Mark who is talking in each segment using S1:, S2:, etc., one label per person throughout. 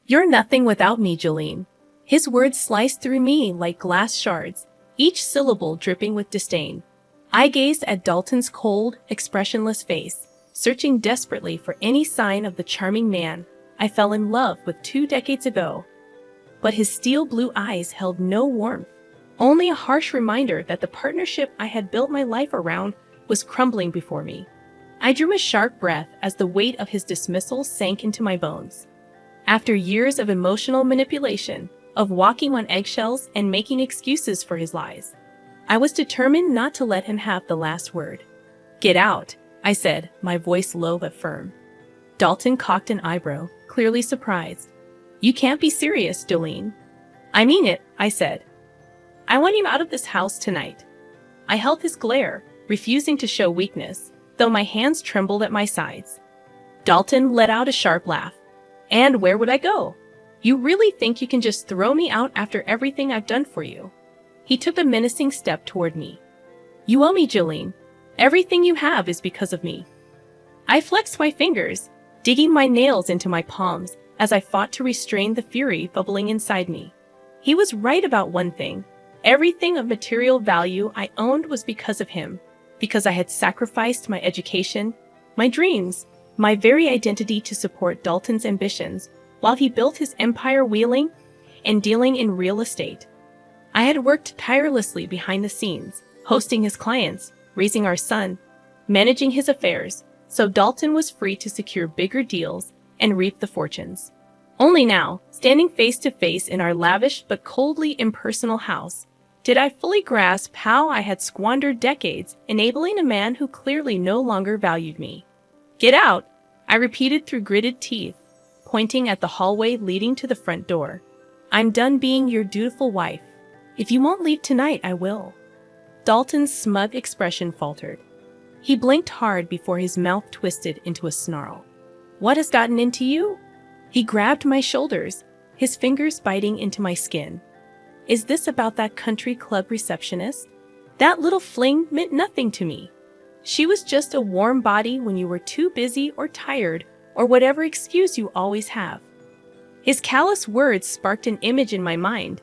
S1: You're nothing without me, Jolene. His words sliced through me like glass shards, each syllable dripping with disdain. I gazed at Dalton's cold, expressionless face, searching desperately for any sign of the charming man I fell in love with 2 decades ago. But his steel blue eyes held no warmth, only a harsh reminder that the partnership I had built my life around was crumbling before me. I drew a sharp breath as the weight of his dismissal sank into my bones. After years of emotional manipulation, of walking on eggshells and making excuses for his lies, I was determined not to let him have the last word. "Get out," I said, my voice low but firm. Dalton cocked an eyebrow, clearly surprised. "You can't be serious, Jolene." "I mean it," I said. "I want you out of this house tonight." I held his glare, refusing to show weakness, though my hands trembled at my sides. Dalton let out a sharp laugh. "And where would I go? You really think you can just throw me out after everything I've done for you?" He took a menacing step toward me. "You owe me, Jolene. Everything you have is because of me." I flexed my fingers, digging my nails into my palms as I fought to restrain the fury bubbling inside me. He was right about one thing. Everything of material value I owned was because of him, because I had sacrificed my education, my dreams, my very identity to support Dalton's ambitions, while he built his empire wheeling and dealing in real estate. I had worked tirelessly behind the scenes, hosting his clients, raising our son, managing his affairs, so Dalton was free to secure bigger deals and reap the fortunes. Only now, standing face to face in our lavish but coldly impersonal house, did I fully grasp how I had squandered decades enabling a man who clearly no longer valued me. "Get out," I repeated through gritted teeth, pointing at the hallway leading to the front door. "I'm done being your dutiful wife. If you won't leave tonight, I will." Dalton's smug expression faltered. He blinked hard before his mouth twisted into a snarl. "What has gotten into you?" He grabbed my shoulders, his fingers biting into my skin. "Is this about that country club receptionist? That little fling meant nothing to me. She was just a warm body when you were too busy or tired or whatever excuse you always have." His callous words sparked an image in my mind.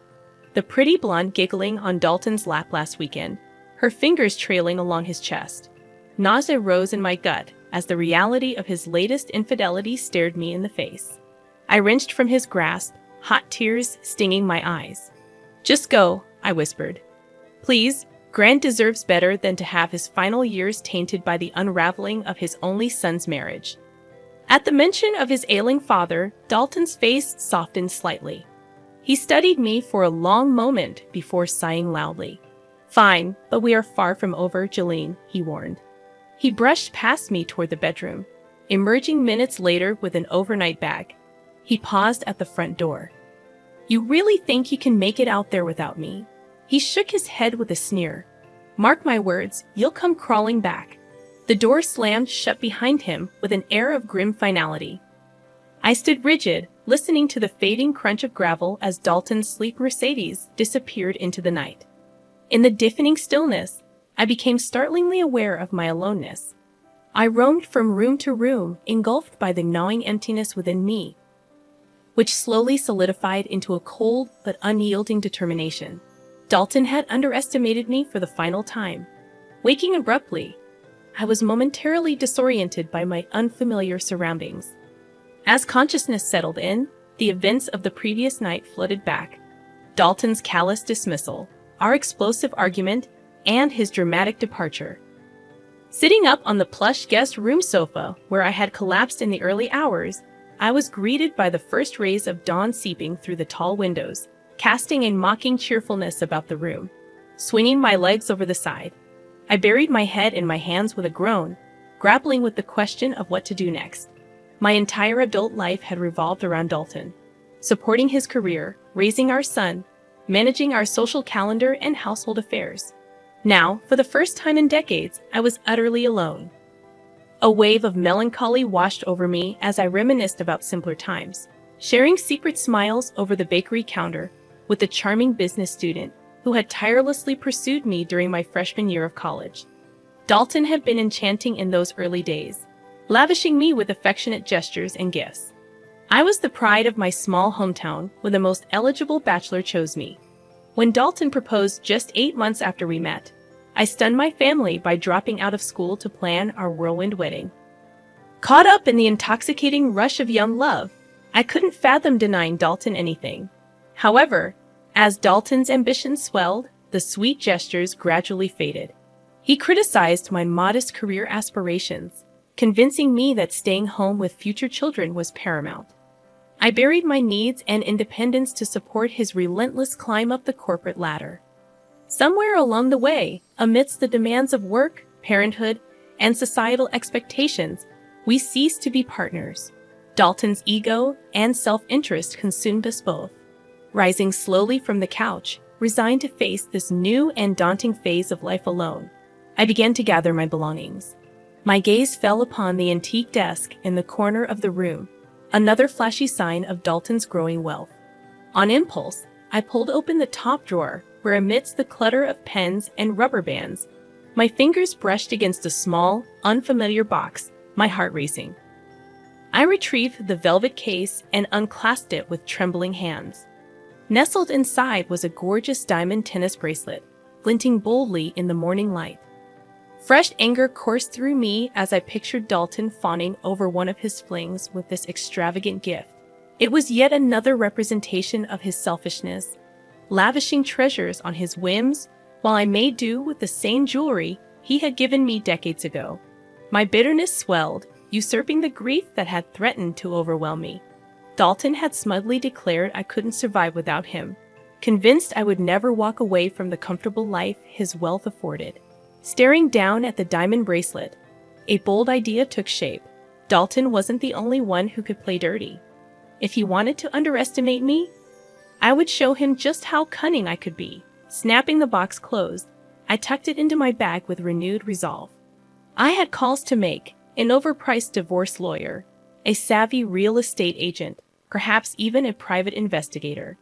S1: The pretty blonde giggling on Dalton's lap last weekend, her fingers trailing along his chest. Nausea rose in my gut as the reality of his latest infidelity stared me in the face. I wrenched from his grasp, hot tears stinging my eyes. "Just go," I whispered. "Please, Grant deserves better than to have his final years tainted by the unraveling of his only son's marriage." At the mention of his ailing father, Dalton's face softened slightly. He studied me for a long moment before sighing loudly. "Fine, but we are far from over, Jolene," he warned. He brushed past me toward the bedroom, emerging minutes later with an overnight bag. He paused at the front door. "You really think you can make it out there without me?" He shook his head with a sneer. "Mark my words, you'll come crawling back." The door slammed shut behind him with an air of grim finality. I stood rigid, listening to the fading crunch of gravel as Dalton's sleek Mercedes disappeared into the night. In the deafening stillness, I became startlingly aware of my aloneness. I roamed from room to room, engulfed by the gnawing emptiness within me, which slowly solidified into a cold but unyielding determination. Dalton had underestimated me for the final time. Waking abruptly, I was momentarily disoriented by my unfamiliar surroundings. As consciousness settled in, the events of the previous night flooded back. Dalton's callous dismissal, our explosive argument, and his dramatic departure. Sitting up on the plush guest room sofa where I had collapsed in the early hours, I was greeted by the first rays of dawn seeping through the tall windows, casting a mocking cheerfulness about the room. Swinging my legs over the side, I buried my head in my hands with a groan, grappling with the question of what to do next. My entire adult life had revolved around Dalton, supporting his career, raising our son, managing our social calendar and household affairs. Now, for the first time in decades, I was utterly alone. A wave of melancholy washed over me as I reminisced about simpler times, sharing secret smiles over the bakery counter with the charming business student who had tirelessly pursued me during my freshman year of college. Dalton had been enchanting in those early days, lavishing me with affectionate gestures and gifts. I was the pride of my small hometown when the most eligible bachelor chose me. When Dalton proposed just 8 months after we met, I stunned my family by dropping out of school to plan our whirlwind wedding. Caught up in the intoxicating rush of young love, I couldn't fathom denying Dalton anything. However, as Dalton's ambitions swelled, the sweet gestures gradually faded. He criticized my modest career aspirations, convincing me that staying home with future children was paramount. I buried my needs and independence to support his relentless climb up the corporate ladder. Somewhere along the way, amidst the demands of work, parenthood, and societal expectations, we ceased to be partners. Dalton's ego and self-interest consumed us both. Rising slowly from the couch, resigned to face this new and daunting phase of life alone, I began to gather my belongings. My gaze fell upon the antique desk in the corner of the room, another flashy sign of Dalton's growing wealth. On impulse, I pulled open the top drawer, where amidst the clutter of pens and rubber bands, my fingers brushed against a small, unfamiliar box, my heart racing. I retrieved the velvet case and unclasped it with trembling hands. Nestled inside was a gorgeous diamond tennis bracelet, glinting boldly in the morning light. Fresh anger coursed through me as I pictured Dalton fawning over one of his flings with this extravagant gift. It was yet another representation of his selfishness, lavishing treasures on his whims while I made do with the same jewelry he had given me decades ago. My bitterness swelled, usurping the grief that had threatened to overwhelm me. Dalton had smugly declared I couldn't survive without him, convinced I would never walk away from the comfortable life his wealth afforded. Staring down at the diamond bracelet, a bold idea took shape. Dalton wasn't the only one who could play dirty. If he wanted to underestimate me, I would show him just how cunning I could be. Snapping the box closed, I tucked it into my bag with renewed resolve. I had calls to make, an overpriced divorce lawyer, a savvy real estate agent, perhaps even a private investigator.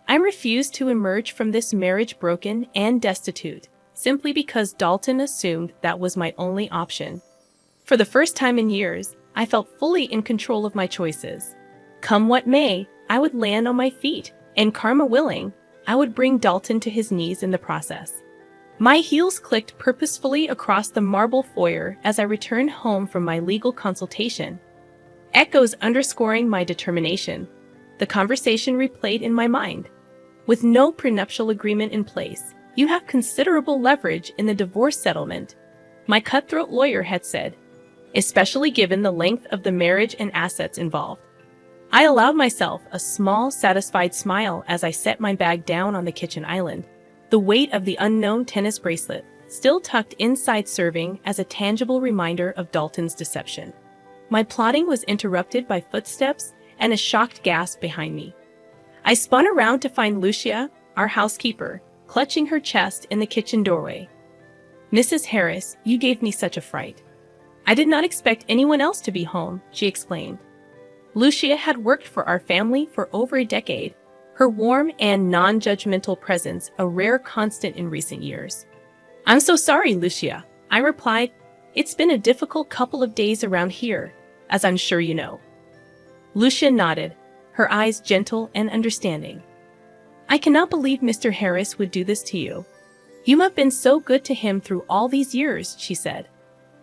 S1: I refused to emerge from this marriage broken and destitute, simply because Dalton assumed that was my only option. For the first time in years, I felt fully in control of my choices. Come what may, I would land on my feet, and karma willing, I would bring Dalton to his knees in the process. My heels clicked purposefully across the marble foyer as I returned home from my legal consultation. Echoes underscoring my determination. The conversation replayed in my mind. With no prenuptial agreement in place, you have considerable leverage in the divorce settlement, my cutthroat lawyer had said, especially given the length of the marriage and assets involved. I allowed myself a small, satisfied smile as I set my bag down on the kitchen island, the weight of the unknown tennis bracelet still tucked inside serving as a tangible reminder of Dalton's deception. My plotting was interrupted by footsteps and a shocked gasp behind me. I spun around to find Lucia, our housekeeper, clutching her chest in the kitchen doorway. "Mrs. Harris, you gave me such a fright. I did not expect anyone else to be home," she explained. Lucia had worked for our family for over a decade, her warm and non-judgmental presence a rare constant in recent years. "I'm so sorry, Lucia," I replied. "It's been a difficult couple of days around here, as I'm sure you know." Lucia nodded, her eyes gentle and understanding. "I cannot believe Mr. Harris would do this to you. You have been so good to him through all these years," she said.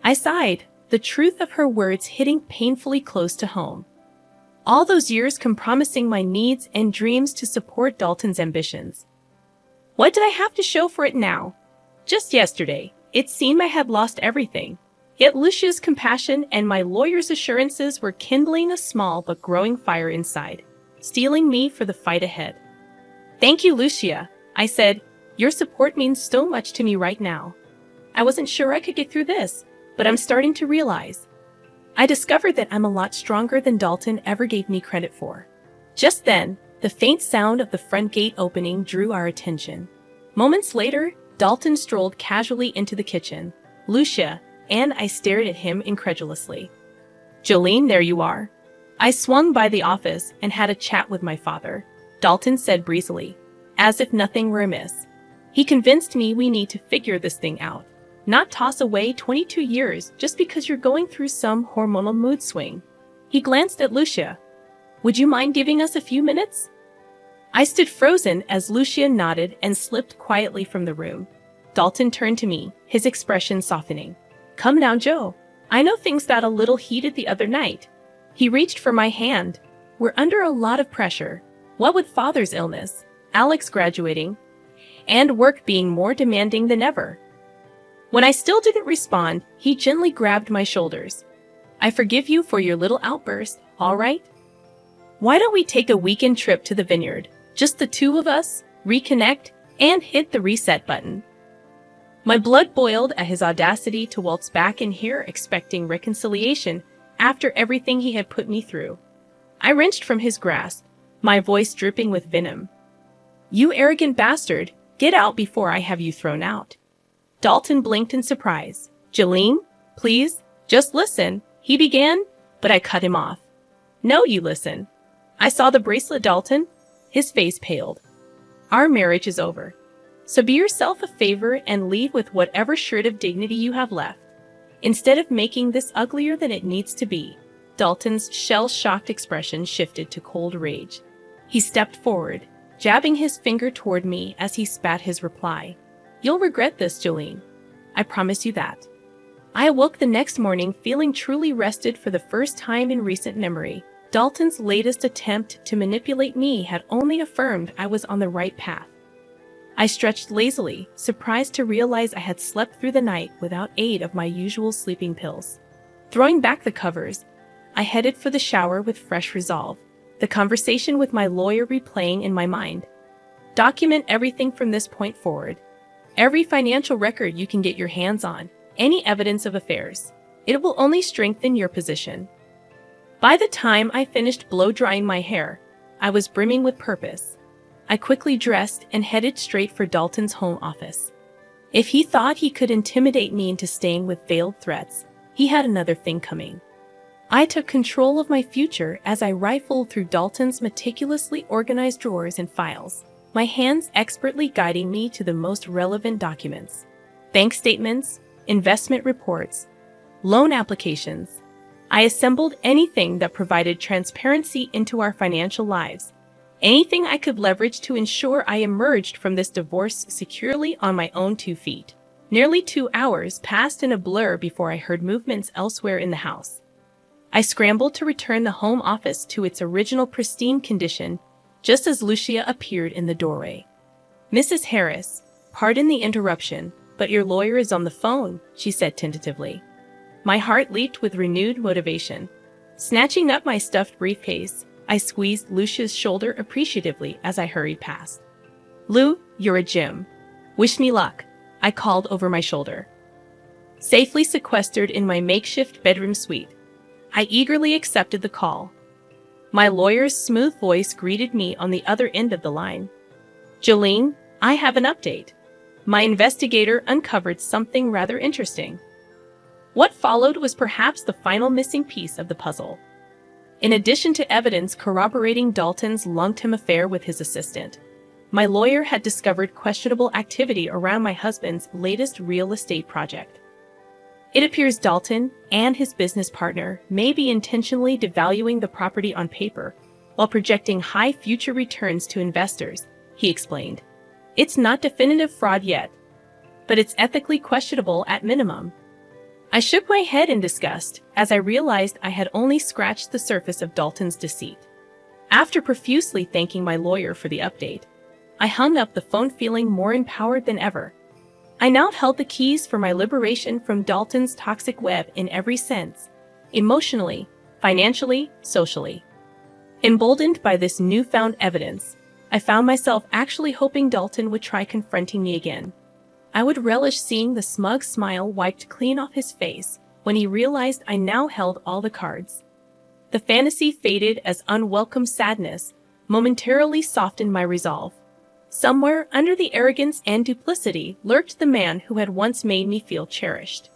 S1: I sighed, the truth of her words hitting painfully close to home. All those years compromising my needs and dreams to support Dalton's ambitions. What did I have to show for it now? Just yesterday, it seemed I had lost everything. Yet Lucia's compassion and my lawyer's assurances were kindling a small but growing fire inside, steeling me for the fight ahead. "Thank you, Lucia," I said. "Your support means so much to me right now. I wasn't sure I could get through this, but I'm starting to realize. I discovered that I'm a lot stronger than Dalton ever gave me credit for." Just then, the faint sound of the front gate opening drew our attention. Moments later, Dalton strolled casually into the kitchen. Lucia and I stared at him incredulously. "Jolene, there you are." I swung by the office and had a chat with my father, Dalton said breezily, as if nothing were amiss. "He convinced me we need to figure this thing out. Not toss away 22 years just because you're going through some hormonal mood swing." He glanced at Lucia. Would you mind giving us a few minutes? I stood frozen as Lucia nodded and slipped quietly from the room. Dalton turned to me, his expression softening. Come now, Joe. I know things got a little heated the other night. He reached for my hand. We're under a lot of pressure. What with father's illness, Alex graduating, and work being more demanding than ever. When I still didn't respond, he gently grabbed my shoulders. I forgive you for your little outburst, all right? Why don't we take a weekend trip to the vineyard? Just the two of us, reconnect, and hit the reset button. My blood boiled at his audacity to waltz back in here expecting reconciliation after everything he had put me through. I wrenched from his grasp, my voice dripping with venom. You arrogant bastard, get out before I have you thrown out. Dalton blinked in surprise. Jolene, please, just listen, he began, but I cut him off. No, you listen. I saw the bracelet, Dalton. His face paled. Our marriage is over. So be yourself a favor and leave with whatever shred of dignity you have left. Instead of making this uglier than it needs to be. Dalton's shell-shocked expression shifted to cold rage. He stepped forward, jabbing his finger toward me as he spat his reply. You'll regret this, Jolene. I promise you that. I awoke the next morning feeling truly rested for the first time in recent memory. Dalton's latest attempt to manipulate me had only affirmed I was on the right path. I stretched lazily, surprised to realize I had slept through the night without aid of my usual sleeping pills. Throwing back the covers, I headed for the shower with fresh resolve, the conversation with my lawyer replaying in my mind. Document everything from this point forward. Every financial record you can get your hands on, any evidence of affairs. It will only strengthen your position. By the time I finished blow-drying my hair, I was brimming with purpose. I quickly dressed and headed straight for Dalton's home office. If he thought he could intimidate me into staying with veiled threats, he had another thing coming. I took control of my future as I rifled through Dalton's meticulously organized drawers and files, my hands expertly guiding me to the most relevant documents. Bank statements, investment reports, loan applications. I assembled anything that provided transparency into our financial lives, anything I could leverage to ensure I emerged from this divorce securely on my own 2 feet. Nearly 2 hours passed in a blur before I heard movements elsewhere in the house. I scrambled to return the home office to its original pristine condition just as Lucia appeared in the doorway. Mrs. Harris, pardon the interruption, but your lawyer is on the phone, she said tentatively. My heart leaped with renewed motivation. Snatching up my stuffed briefcase, I squeezed Lucia's shoulder appreciatively as I hurried past. Lou, you're a gem. Wish me luck, I called over my shoulder. Safely sequestered in my makeshift bedroom suite, I eagerly accepted the call. My lawyer's smooth voice greeted me on the other end of the line. Jolene, I have an update. My investigator uncovered something rather interesting. What followed was perhaps the final missing piece of the puzzle. In addition to evidence corroborating Dalton's long-term affair with his assistant, my lawyer had discovered questionable activity around my husband's latest real estate project. It appears Dalton and his business partner may be intentionally devaluing the property on paper while projecting high future returns to investors, he explained. It's not definitive fraud yet, but it's ethically questionable at minimum. I shook my head in disgust as I realized I had only scratched the surface of Dalton's deceit. After profusely thanking my lawyer for the update, I hung up the phone feeling more empowered than ever. I now held the keys for my liberation from Dalton's toxic web in every sense, emotionally, financially, socially. Emboldened by this newfound evidence, I found myself actually hoping Dalton would try confronting me again. I would relish seeing the smug smile wiped clean off his face when he realized I now held all the cards. The fantasy faded as unwelcome sadness momentarily softened my resolve. Somewhere under the arrogance and duplicity lurked the man who had once made me feel cherished.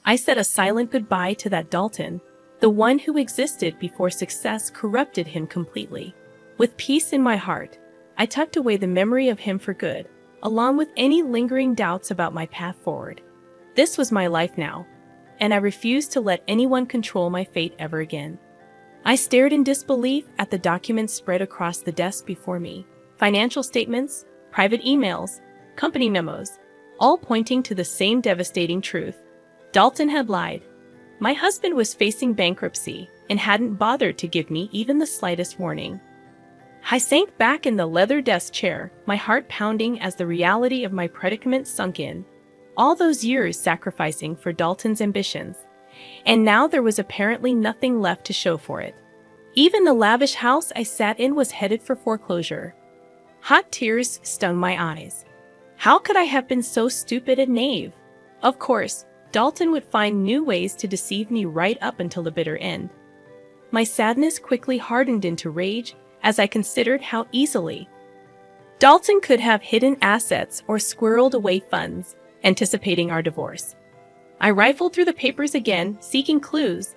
S1: I said a silent goodbye to that Dalton, the one who existed before success corrupted him completely. With peace in my heart, I tucked away the memory of him for good, along with any lingering doubts about my path forward. This was my life now, and I refused to let anyone control my fate ever again. I stared in disbelief at the documents spread across the desk before me. Financial statements, private emails, company memos, all pointing to the same devastating truth. Dalton had lied. My husband was facing bankruptcy and hadn't bothered to give me even the slightest warning. I sank back in the leather desk chair, my heart pounding as the reality of my predicament sunk in. All those years sacrificing for Dalton's ambitions. And now there was apparently nothing left to show for it. Even the lavish house I sat in was headed for foreclosure. Hot tears stung my eyes. How could I have been so stupid and naive? Of course, Dalton would find new ways to deceive me right up until the bitter end. My sadness quickly hardened into rage as I considered how easily Dalton could have hidden assets or squirreled away funds, anticipating our divorce. I rifled through the papers again, seeking clues,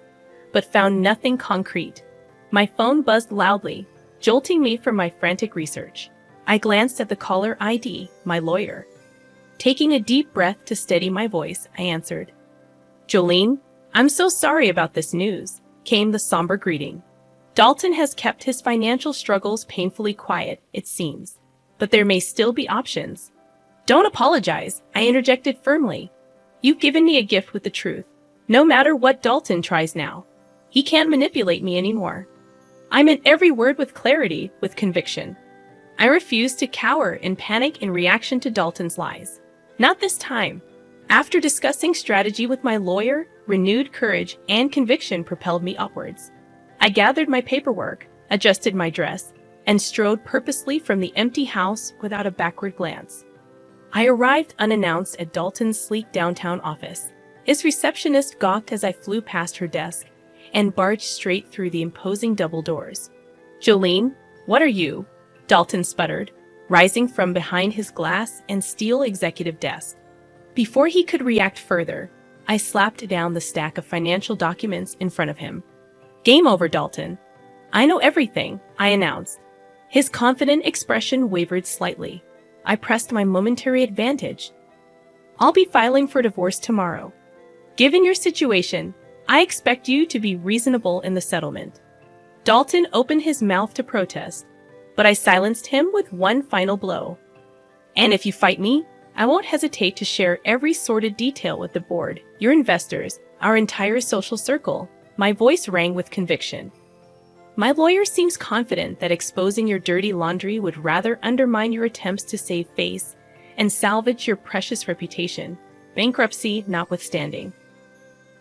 S1: but found nothing concrete. My phone buzzed loudly, jolting me from my frantic research. I glanced at the caller ID, my lawyer. Taking a deep breath to steady my voice, I answered. "Jolene, I'm so sorry about this news," came the somber greeting. "Dalton has kept his financial struggles painfully quiet, it seems. But there may still be options." "Don't apologize," I interjected firmly. "You've given me a gift with the truth. No matter what Dalton tries now, he can't manipulate me anymore." I meant every word with clarity, with conviction. I refused to cower and panic in reaction to Dalton's lies. Not this time. After discussing strategy with my lawyer, renewed courage and conviction propelled me upwards. I gathered my paperwork, adjusted my dress, and strode purposely from the empty house without a backward glance. I arrived unannounced at Dalton's sleek downtown office. His receptionist gawked as I flew past her desk and barged straight through the imposing double doors. "Jolene, what are you?" Dalton sputtered, rising from behind his glass and steel executive desk. Before he could react further, I slapped down the stack of financial documents in front of him. "Game over, Dalton. I know everything," I announced. His confident expression wavered slightly. I pressed my momentary advantage. "I'll be filing for divorce tomorrow. Given your situation, I expect you to be reasonable in the settlement." Dalton opened his mouth to protest, but I silenced him with one final blow. "And if you fight me, I won't hesitate to share every sordid detail with the board, your investors, our entire social circle." My voice rang with conviction. "My lawyer seems confident that exposing your dirty laundry would rather undermine your attempts to save face and salvage your precious reputation, bankruptcy notwithstanding."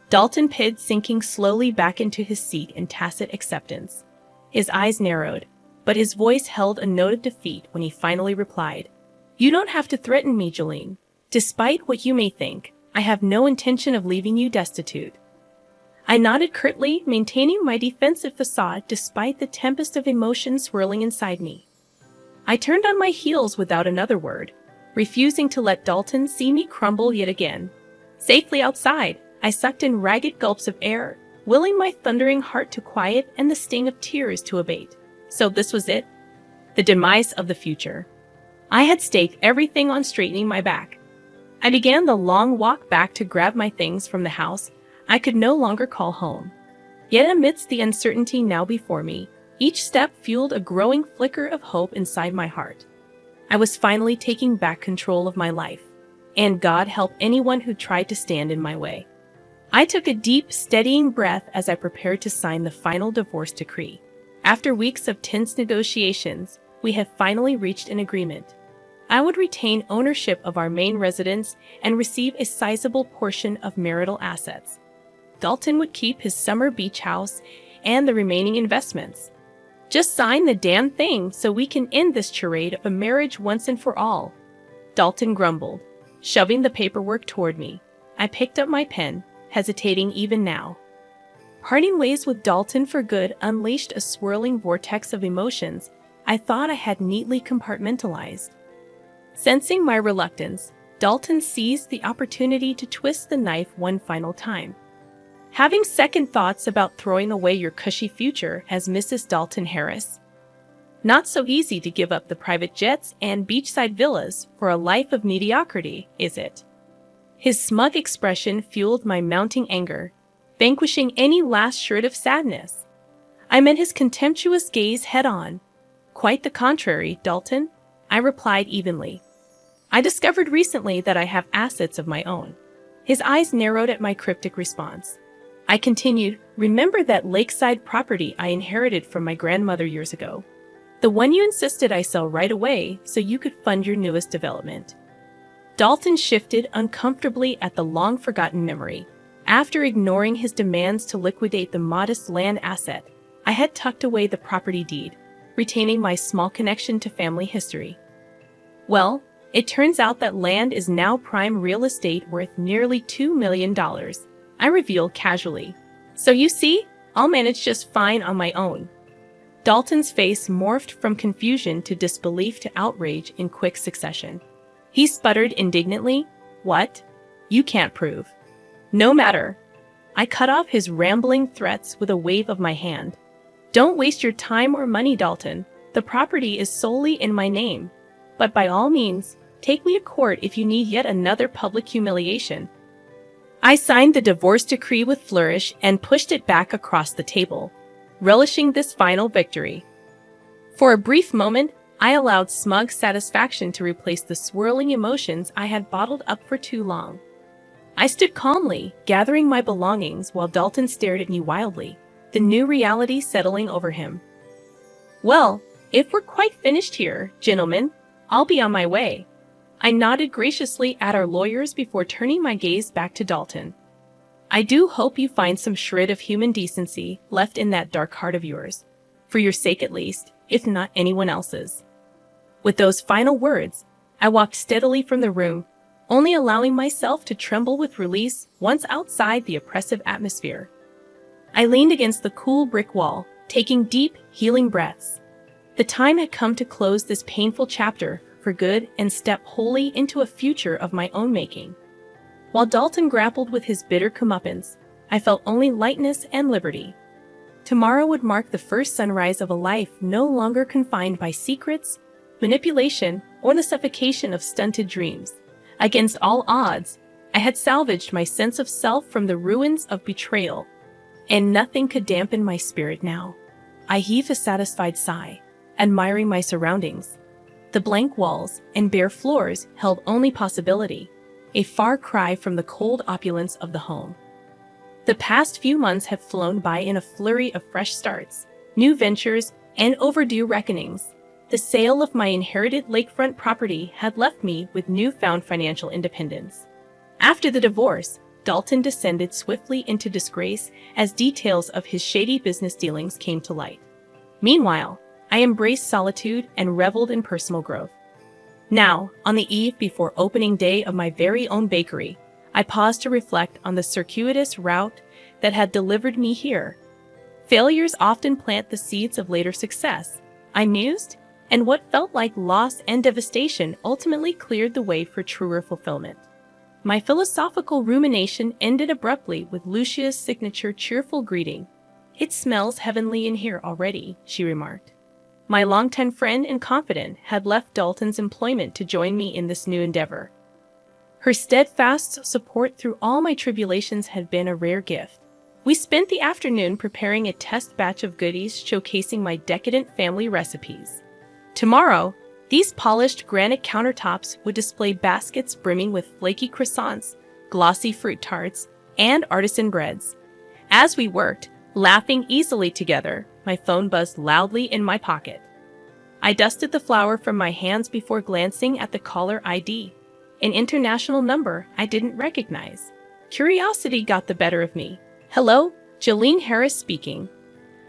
S1: Dalton pid, sinking slowly back into his seat in tacit acceptance. His eyes narrowed, but his voice held a note of defeat when he finally replied, "You don't have to threaten me, Jolene. Despite what you may think, I have no intention of leaving you destitute." I nodded curtly, maintaining my defensive facade despite the tempest of emotion swirling inside me. I turned on my heels without another word, refusing to let Dalton see me crumble yet again. Safely outside, I sucked in ragged gulps of air, willing my thundering heart to quiet and the sting of tears to abate. So this was it? The demise of the future. I had staked everything on straightening my back. I began the long walk back to grab my things from the house I could no longer call home. Yet amidst the uncertainty now before me, each step fueled a growing flicker of hope inside my heart. I was finally taking back control of my life, and God help anyone who tried to stand in my way. I took a deep, steadying breath as I prepared to sign the final divorce decree. After weeks of tense negotiations, we had finally reached an agreement. I would retain ownership of our main residence and receive a sizable portion of marital assets. Dalton would keep his summer beach house and the remaining investments. "Just sign the damn thing so we can end this charade of a marriage once and for all," Dalton grumbled, shoving the paperwork toward me. I picked up my pen, hesitating even now. Parting ways with Dalton for good unleashed a swirling vortex of emotions I thought I had neatly compartmentalized. Sensing my reluctance, Dalton seized the opportunity to twist the knife one final time. "Having second thoughts about throwing away your cushy future as Mrs. Dalton Harris? Not so easy to give up the private jets and beachside villas for a life of mediocrity, is it?" His smug expression fueled my mounting anger, vanquishing any last shred of sadness. I met his contemptuous gaze head-on. Quite the contrary, Dalton, I replied evenly. I discovered recently that I have assets of my own. His eyes narrowed at my cryptic response. I continued, remember that lakeside property I inherited from my grandmother years ago? The one you insisted I sell right away so you could fund your newest development. Dalton shifted uncomfortably at the long-forgotten memory. After ignoring his demands to liquidate the modest land asset, I had tucked away the property deed, retaining my small connection to family history. Well, it turns out that land is now prime real estate worth nearly $2 million, I revealed casually. So you see, I'll manage just fine on my own. Dalton's face morphed from confusion to disbelief to outrage in quick succession. He sputtered indignantly, "What? You can't prove." "No matter." I cut off his rambling threats with a wave of my hand. "Don't waste your time or money, Dalton. The property is solely in my name. But by all means, take me to court if you need yet another public humiliation." I signed the divorce decree with flourish and pushed it back across the table, relishing this final victory. For a brief moment, I allowed smug satisfaction to replace the swirling emotions I had bottled up for too long. I stood calmly, gathering my belongings while Dalton stared at me wildly, the new reality settling over him. "Well, if we're quite finished here, gentlemen, I'll be on my way." I nodded graciously at our lawyers before turning my gaze back to Dalton. "I do hope you find some shred of human decency left in that dark heart of yours. For your sake at least, if not anyone else's." With those final words, I walked steadily from the room, only allowing myself to tremble with release once outside the oppressive atmosphere. I leaned against the cool brick wall, taking deep, healing breaths. The time had come to close this painful chapter for good and step wholly into a future of my own making. While Dalton grappled with his bitter comeuppance, I felt only lightness and liberty. Tomorrow would mark the first sunrise of a life no longer confined by secrets, manipulation, or the suffocation of stunted dreams. Against all odds, I had salvaged my sense of self from the ruins of betrayal, and nothing could dampen my spirit now. I heaved a satisfied sigh, admiring my surroundings. The blank walls and bare floors held only possibility, a far cry from the cold opulence of the home. The past few months had flown by in a flurry of fresh starts, new ventures, and overdue reckonings. The sale of my inherited lakefront property had left me with newfound financial independence. After the divorce, Dalton descended swiftly into disgrace as details of his shady business dealings came to light. Meanwhile, I embraced solitude and reveled in personal growth. Now, on the eve before opening day of my very own bakery, I paused to reflect on the circuitous route that had delivered me here. Failures often plant the seeds of later success, I mused, and what felt like loss and devastation ultimately cleared the way for truer fulfillment. My philosophical rumination ended abruptly with Lucia's signature cheerful greeting. "It smells heavenly in here already," she remarked. My longtime friend and confidant had left Dalton's employment to join me in this new endeavor. Her steadfast support through all my tribulations had been a rare gift. We spent the afternoon preparing a test batch of goodies showcasing my decadent family recipes. Tomorrow, these polished granite countertops would display baskets brimming with flaky croissants, glossy fruit tarts, and artisan breads. As we worked, laughing easily together, my phone buzzed loudly in my pocket. I dusted the flour from my hands before glancing at the caller ID, an international number I didn't recognize. Curiosity got the better of me. "Hello, Jolene Harris speaking."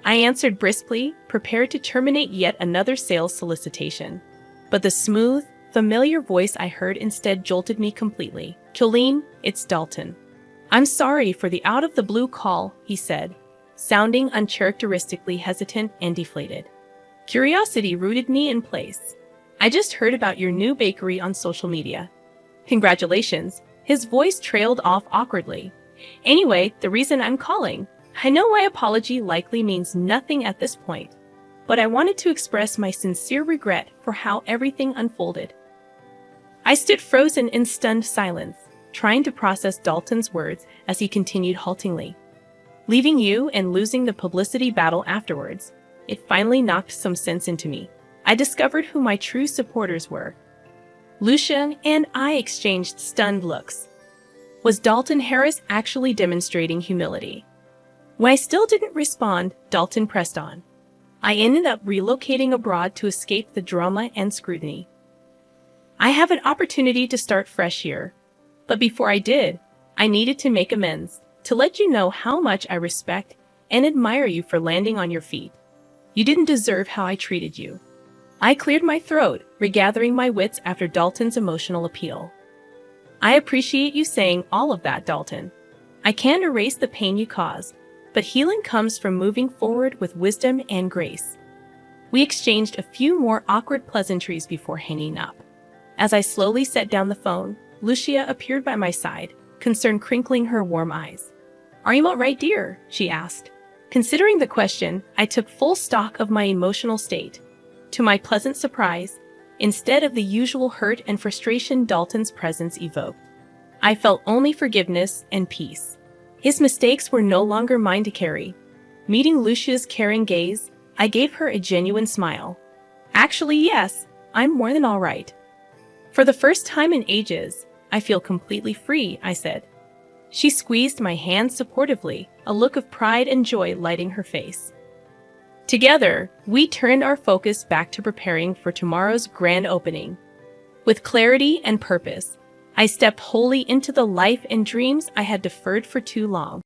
S1: I answered briskly, prepared to terminate yet another sales solicitation. But the smooth, familiar voice I heard instead jolted me completely. "Jolene, it's Dalton." "I'm sorry for the out-of-the-blue call," he said, sounding uncharacteristically hesitant and deflated. Curiosity rooted me in place. "I just heard about your new bakery on social media." "Congratulations." His voice trailed off awkwardly. "Anyway, the reason I'm calling. I know my apology likely means nothing at this point, but I wanted to express my sincere regret for how everything unfolded." I stood frozen in stunned silence, trying to process Dalton's words as he continued haltingly. leaving you and losing the publicity battle afterwards. It finally knocked some sense into me. I discovered who my true supporters were. Lucia and I exchanged stunned looks. Was Dalton Harris actually demonstrating humility? When I still didn't respond, Dalton pressed on. I ended up relocating abroad to escape the drama and scrutiny. I have an opportunity to start fresh here. But before I did, I needed to make amends, to let you know how much I respect and admire you for landing on your feet. You didn't deserve how I treated you. I cleared my throat, regathering my wits after Dalton's emotional appeal. I appreciate you saying all of that, Dalton. I can't erase the pain you caused, but healing comes from moving forward with wisdom and grace. We exchanged a few more awkward pleasantries before hanging up. As I slowly set down the phone, Lucia appeared by my side, concern crinkling her warm eyes. "Are you all right, dear?" she asked. Considering the question, I took full stock of my emotional state. To my pleasant surprise, instead of the usual hurt and frustration Dalton's presence evoked, I felt only forgiveness and peace. His mistakes were no longer mine to carry. Meeting Lucia's caring gaze, I gave her a genuine smile. "Actually, yes, I'm more than all right. For the first time in ages, I feel completely free," I said. She squeezed my hand supportively, a look of pride and joy lighting her face. Together, we turned our focus back to preparing for tomorrow's grand opening. With clarity and purpose, I stepped wholly into the life and dreams I had deferred for too long.